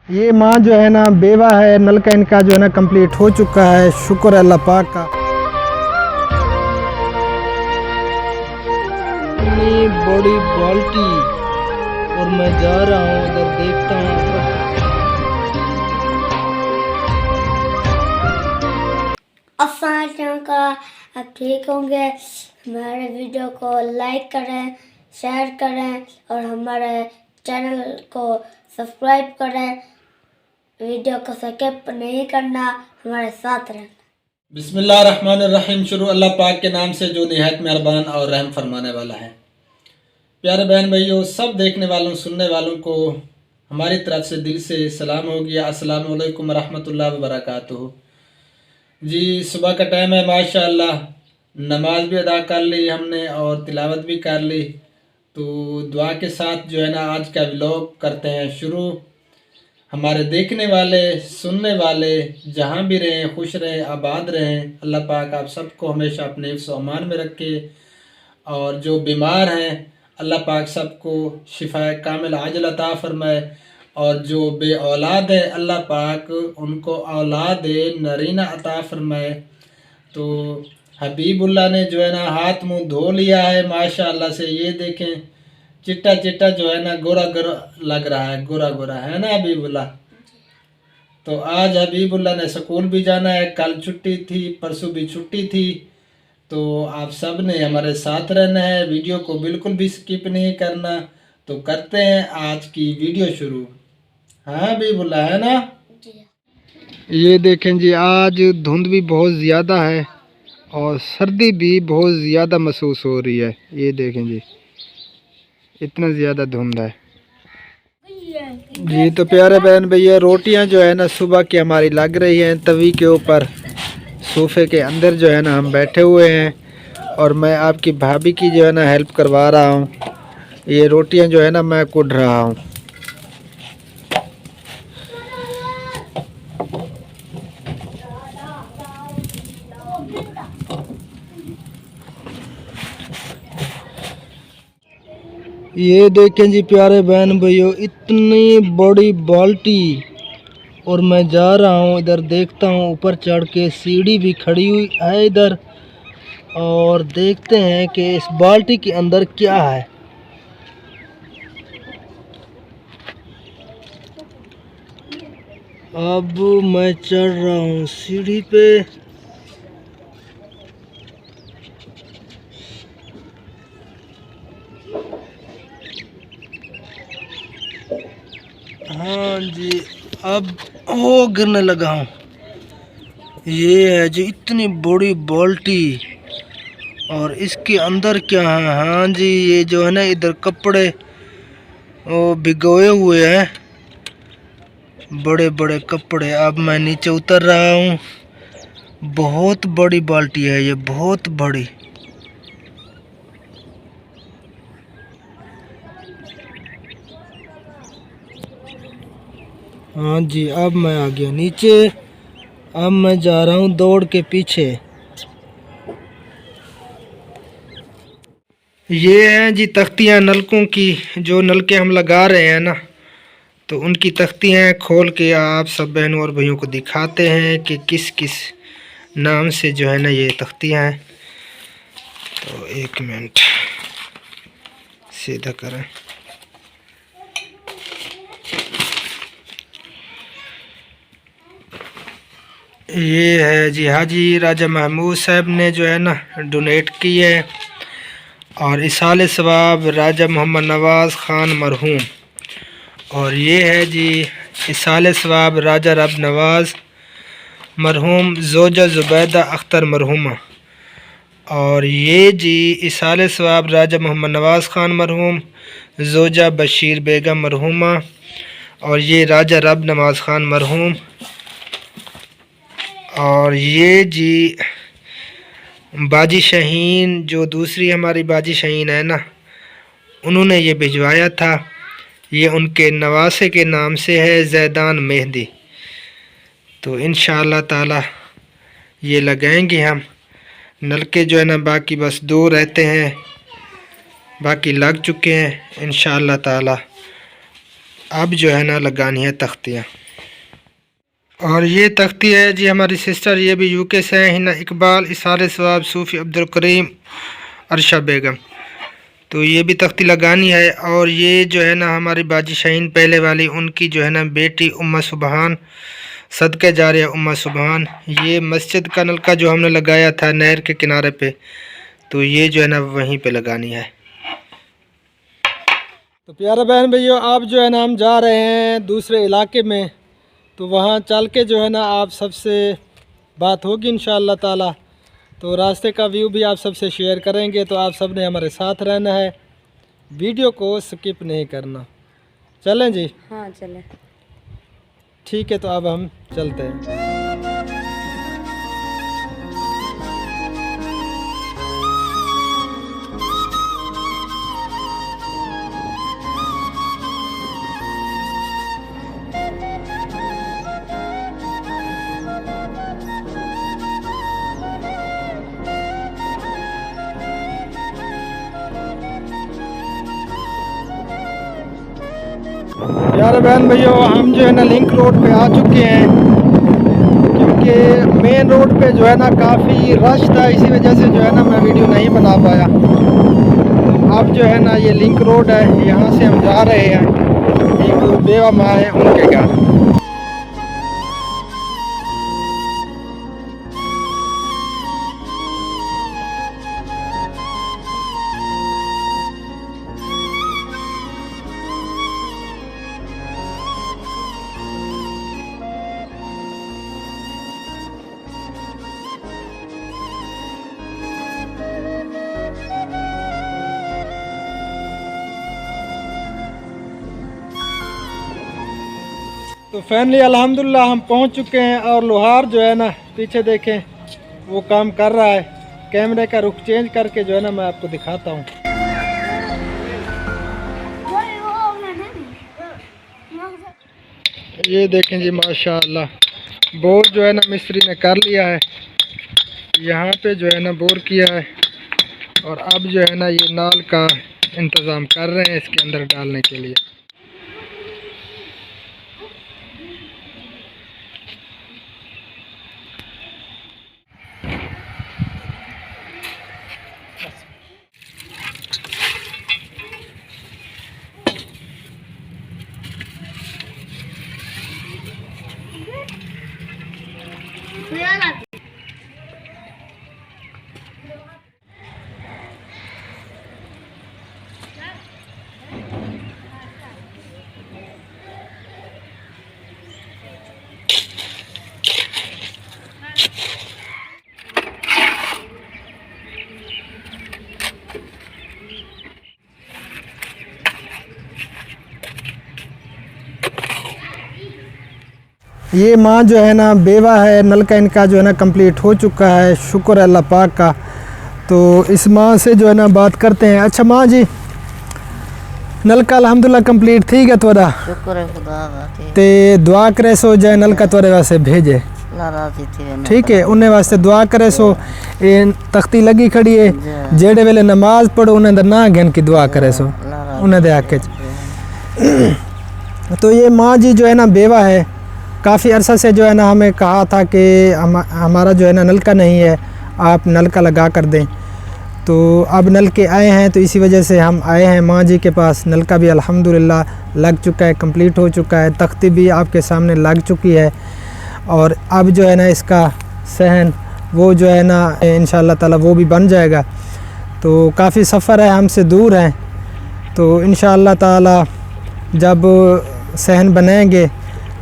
ये माँ जो है ना बेवा है, नल का इनका जो है ना कंप्लीट हो चुका है, शुक्र है अल्लाह पाक का। इतनी बड़ी बाल्टी और मैं जा रहा हूँ उधर देखता हूँ ऊपर। आप ठीक होंगे। हमारे वीडियो को लाइक करें, शेयर करें और हमारे चैनल को सब्सक्राइब करें। वीडियो को स्किप नहीं करना, हमारे साथ रहना। बिस्मिल्लाहिर्रहमानिर्रहीम। शुरू अल्लाह पाक के नाम से जो निहायत मेहरबान और रहम फरमाने वाला है। प्यारे बहन भाइयों, सब देखने वालों सुनने वालों को हमारी तरफ से दिल से सलाम हो गया। अस्सलाम वालेकुम रहमतुल्लाहि व बरकातुहू। जी सुबह का टाइम है, माशाअल्लाह नमाज भी अदा कर ली हमने और तिलावत भी कर ली। तो दुआ के साथ जो है ना आज का व्लॉग करते हैं शुरू। हमारे देखने वाले सुनने वाले जहाँ भी रहें खुश रहें आबाद रहें। अल्लाह पाक आप सबको हमेशा अपने हिफ्ज़ व अमान में रखे और जो बीमार हैं अल्लाह पाक सबको शिफाए कामिल आजिल अता फरमाए और जो बे औलाद है अल्लाह पाक उनको औलाद नरीना अता फरमाए। तो हबीबुल्लाह ने जो है ना हाथ मुंह धो लिया है माशाअल्लाह से। ये देखें चिट्टा चिट्टा जो है ना गोरा गोरा लग रहा है, गोरा गोरा है ना हबीबुल्लाह। तो आज हबीबुल्लाह ने स्कूल भी जाना है, कल छुट्टी थी परसों भी छुट्टी थी। तो आप सब ने हमारे साथ रहना है, वीडियो को बिल्कुल भी स्किप नहीं करना। तो करते हैं आज की वीडियो शुरू। हाँ हबीबुल्लाह है ना। ये देखें जी आज धुंध भी बहुत ज़्यादा है और सर्दी भी बहुत ज़्यादा महसूस हो रही है। ये देखें जी इतना ज़्यादा धुंध है जी। तो प्यारे बहन भैया रोटियां जो है ना सुबह की हमारी लग रही हैं तवी के ऊपर। सोफे के अंदर जो है ना हम बैठे हुए हैं और मैं आपकी भाभी की जो है ना हेल्प करवा रहा हूँ। ये रोटियां जो है ना मैं कूट रहा हूँ। ये देखें जी प्यारे बहन भैयों इतनी बड़ी बाल्टी और मैं जा रहा हूँ इधर देखता हूँ ऊपर चढ़ के। सीढ़ी भी खड़ी हुई है इधर और देखते हैं कि इस बाल्टी के अंदर क्या है। अब मैं चढ़ रहा हूँ सीढ़ी पे। हाँ जी अब ओ गिरने लगा हूँ। ये है जी इतनी बड़ी बाल्टी और इसके अंदर क्या है। हाँ जी ये जो है ना इधर कपड़े वो भिगोए हुए हैं, बड़े बड़े कपड़े। अब मैं नीचे उतर रहा हूँ। बहुत बड़ी बाल्टी है ये, बहुत बड़ी। हाँ जी अब मैं आ गया नीचे। अब मैं जा रहा हूँ दौड़ के पीछे। ये हैं जी तख्तियाँ नलकों की, जो नलके हम लगा रहे हैं ना तो उनकी तख्तियाँ हैं। खोल के आप सब बहनों और भाइयों को दिखाते हैं कि किस किस नाम से जो है ना ये तख्तियाँ हैं। तो एक मिनट सीधा करें। ये है जी हाजी राजा महमूद साहब ने जो है ना डोनेट की है और इसाले सवाब राजा मोहम्मद नवाज़ ख़ान मरहूम। और ये है जी इसाले सवाब राजा रब नवाज़ मरहूम ज़ोजा ज़ुबैदा अख्तर मरहूमा। और ये जी इसाले सवाब राजा मोहम्मद नवाज़ ख़ान मरहूम ज़ोजा बशीर बेगम मरहूमा। और ये राजा रब नवाज़ ख़ान मरहूम। और ये जी बाजी शाहीन, जो दूसरी हमारी बाजी शाहीन है ना, उन्होंने ये भिजवाया था। ये उनके नवासे के नाम से है, ज़ैदान मेहदी। तो इंशाअल्लाह ताला ये लगाएंगे हम। नलके जो है ना बाकी बस दो रहते हैं, बाकी लग चुके हैं। इंशाअल्लाह ताला अब जो है ना लगानी है तख्तियाँ। और ये तख्ती है जी हमारी सिस्टर, ये भी यूके से हैं, हिना इकबाल, इसारे सवाब, सूफ़ी अब्दुल करीम, अर्शा बेगम। तो ये भी तख्ती लगानी है। और ये जो है ना हमारी बाजी शाहीन पहले वाली, उनकी जो है ना बेटी उम्मा सुबहान, सदके जा रहे उम्मा सुबहान। ये मस्जिद का नलका जो हमने लगाया था नहर के किनारे पे, तो ये जो है ना वहीं पे लगानी है। तो प्यारे बहन भैया, आप जो है ना हम जा रहे हैं दूसरे इलाके में, तो वहाँ चल के जो है ना आप सबसे बात होगी इंशाअल्लाह ताला। तो रास्ते का व्यू भी आप सबसे शेयर करेंगे। तो आप सब ने हमारे साथ रहना है, वीडियो को स्किप नहीं करना। चलें जी? हाँ चलें। ठीक है, तो अब हम चलते हैं। प्यारे बहन भैया, हम जो है ना लिंक रोड पे आ चुके हैं, क्योंकि मेन रोड पे जो है ना काफ़ी रश था, इसी वजह से जो है ना मैं वीडियो नहीं बना पाया। अब जो है ना ये लिंक रोड है, यहाँ से हम जा रहे हैं एक बेवा माँ है उनके घर। तो फाइनली अल्हम्दुलिल्लाह हम पहुंच चुके हैं। और लोहार जो है ना पीछे देखें वो काम कर रहा है। कैमरे का रुख चेंज करके जो है ना मैं आपको दिखाता हूँ। ये देखें जी माशाअल्लाह, बोर जो है ना मिस्त्री ने कर लिया है। यहाँ पे जो है ना बोर किया है, और अब जो है ना ये नाल का इंतज़ाम कर रहे हैं इसके अंदर डालने के लिए। ये माँ जो है ना बेवा है, नलका इनका जो है ना कंप्लीट हो चुका है, शुक्र है अल्लाह पाक का। तो इस माँ से जो है ना बात करते हैं। अच्छा माँ जी, नलका अल्हम्दुलिल्लाह कंप्लीट ठीक है थोड़ा? शुक्र है खुदा दा। ते दुआ करे सो जाए नलका थोड़े वास्ते भेजे, ठीक है? उन्हें वास्ते दुआ करे सो। ये तख्ती लगी खड़ी है, जेड़े वेले नमाज पढ़ो उन्हें ना घन की दुआ करे सो उन्हें दे आके। तो ये माँ जी जो है ना बेवा है, काफ़ी अरसा से जो है ना हमें कहा था कि हमारा जो है ना नलका नहीं है, आप नलका लगा कर दें। तो अब नल के आए हैं, तो इसी वजह से हम आए हैं माँ जी के पास। नलका भी अल्हम्दुलिल्लाह लग चुका है, कंप्लीट हो चुका है, तख्ती भी आपके सामने लग चुकी है। और अब जो है ना इसका सहन वो जो है ना इंशाअल्लाह ताला वो भी बन जाएगा। तो काफ़ी सफ़र है, हमसे दूर है, तो इंशाअल्लाह ताला जब सहन बनाएंगे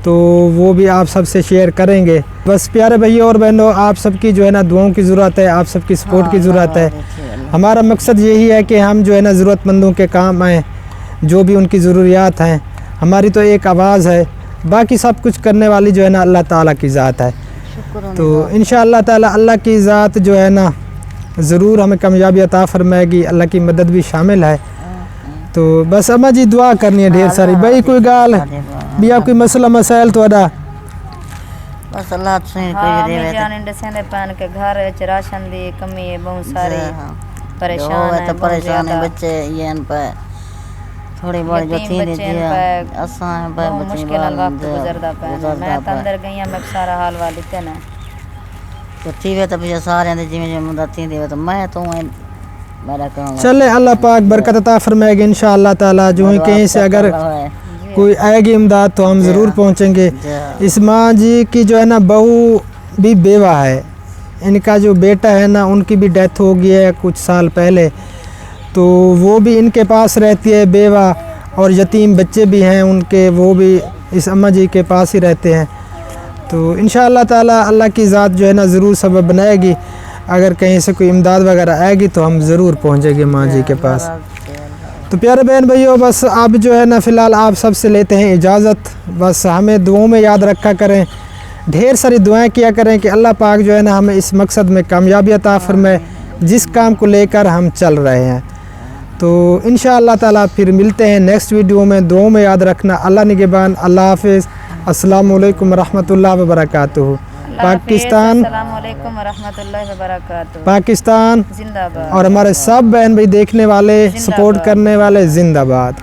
तो वो भी आप सबसे शेयर करेंगे। बस प्यारे भैया और बहनों, आप सबकी जो है ना दुआओं की ज़रूरत है, आप सबकी सपोर्ट की ज़रूरत है। हमारा मकसद यही है कि हम जो है ना ज़रूरतमंदों के काम आएँ, जो भी उनकी ज़रूरियात हैं। हमारी तो एक आवाज़ है, बाकी सब कुछ करने वाली जो है ना अल्लाह ताला की ज़ात है। तो इंशाअल्लाह ताला अल्लाह की ज़ात जो है ना ज़रूर हमें कामयाबी अता फरमाएगी, अल्लाह की मदद भी शामिल है। तो बस अम्मा जी दुआ करनी है ढेर सारी। भाई कोई गाल भी आप कोई मसला मसाइल थोड़ा बस अल्लाह से हाँ, कोई मैं देवे जान इंडसेंदे पान के घर च राशन दी कमी है बहुत सारी, हाँ। परेशान जो है तो बहुत परेशान है ज्यादा। बच्चे ये इन पे थोड़ी बड़ी जो यतीम थी बच्चे दी पे असां है बहुत मुश्किल वक्त गुजरदा पे मैं तो अंदर गई हूं मैं सारा हाल वाली ते ना तो थी वे तो भी सारे दे जिवें जिवें मुंदा थी दे तो मैं तो मेरा कहूं चले अल्लाह पाक बरकत अता फरमाएगा इंशाअल्लाह ताला। जो ही कहीं से अगर कोई आएगी इमदाद तो हम ज़रूर पहुंचेंगे। इस माँ जी की जो है ना बहू भी बेवा है, इनका जो बेटा है ना उनकी भी डेथ हो गई है कुछ साल पहले, तो वो भी इनके पास रहती है बेवा, और यतीम बच्चे भी हैं उनके, वो भी इस अम्मा जी के पास ही रहते हैं। तो इंशाअल्लाह ताला अल्लाह की ज़ात जो है ना ज़रूर सबब बनाएगी, अगर कहीं से कोई इमदाद वगैरह आएगी तो हम ज़रूर पहुँचेंगे माँ जी के पास। तो प्यारे बहन भाइयों, बस अब जो है ना फ़िलहाल आप सबसे लेते हैं इजाज़त। बस हमें दुआओं में याद रखा करें, ढेर सारी दुआएं किया करें कि अल्लाह पाक जो है ना हमें इस मकसद में कामयाबी अता फरमाए जिस काम को लेकर हम चल रहे हैं। तो इंशाअल्लाह ताला फिर मिलते हैं नेक्स्ट वीडियो में। दुआओं में याद रखना। अल्लाह निगहबान। अल्लाह हाफ़िज़। अस्सलामु अलैकुम रहमतुल्लाहि व बरकातुहू। पाकिस्तान, अस्सलाम वालेकुम व रहमतुल्लाहि व बरकातहू। पाकिस्तान जिंदाबाद। और हमारे सब बहन भाई देखने वाले, सपोर्ट करने वाले, जिंदाबाद।